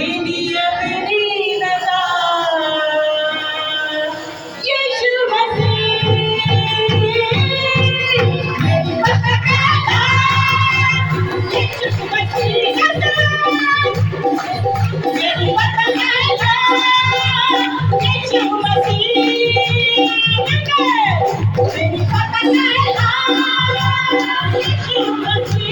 मेरी अपनी नज़ार यीशु मसीह मेरी पता यीशु मसीह मेरी पता यीशु मसीह मेरी पता यीशु मसीह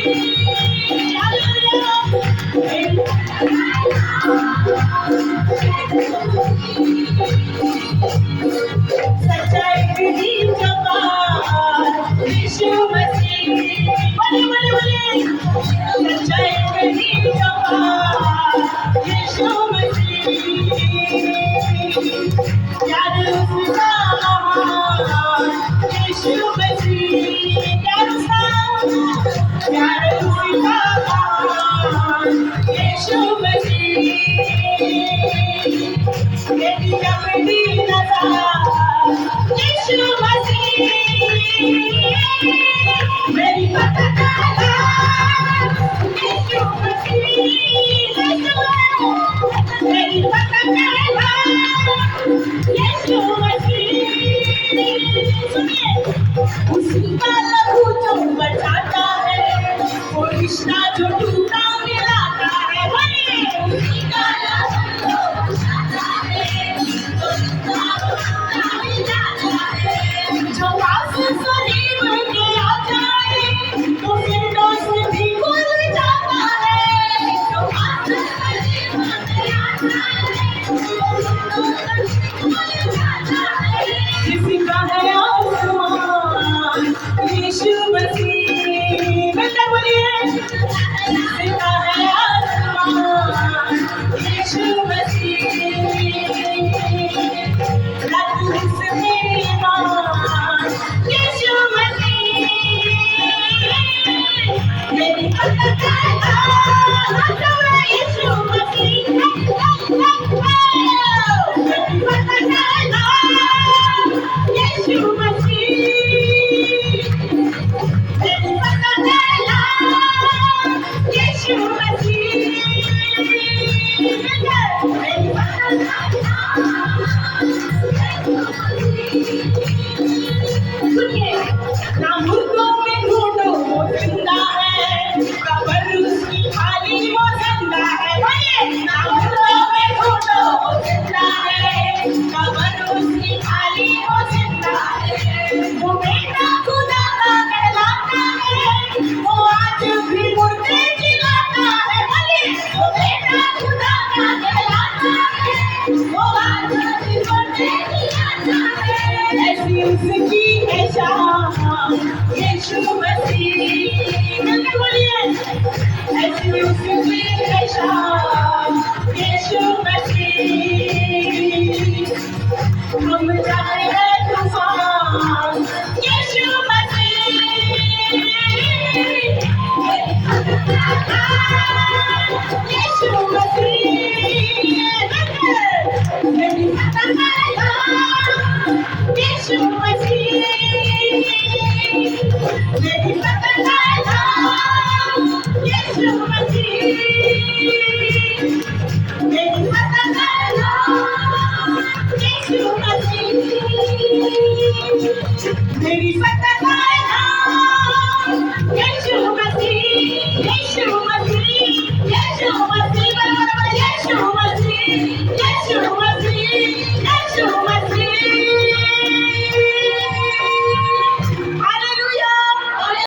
सच्चाई की जबान यीशु मसीह बोले बोले बोले सच्चाई की जबान यीशु मसीह याद उसका महान यीशु मसीह याद उसका महान यीशु मसीह मेरी अपनी नज़ार यीशु मसीह मेरी पता यीशु मसीह मेरी पता यीशु मसीह सुनिए उसी का लहू जो बचाता है वो रिश्ता जो टूटा मिलाता है बोलिए उसी का लहू जो बचाता है जो आंसू शरीर के आ जाए तो फिर दोस्त भी भूल जाता है जो आंसू शरीर के आ जाए तो भूल जाता है किसी का है आसमान यीशु मसीह बेटा बोलिए किसी का है आसमान यीशु मसीह यीशु मसीह मेरी पता यीशु मसीह मेरी पता यीशु मसीह मेरी पता यीशु मसीह मेरी सुनिए ना मुर्दों में ढूंढो वो जिंदा है कब्र उसकी खाली वो जिंदा है बोलिए ना मुर्दों में ढूंढो वो जिंदा है कब्र उसकी खाली वो जिंदा है वो बेटा खुदा का कहलाता है वो आज भी मुर्दे जिलाता है बोलिए वो बेटा खुदा का कहलाता है वो आज भी मुर्दे जिलाता है ऐसी उसकी है शान यीशु मसीह बोलिए ऐसी उसकी है शान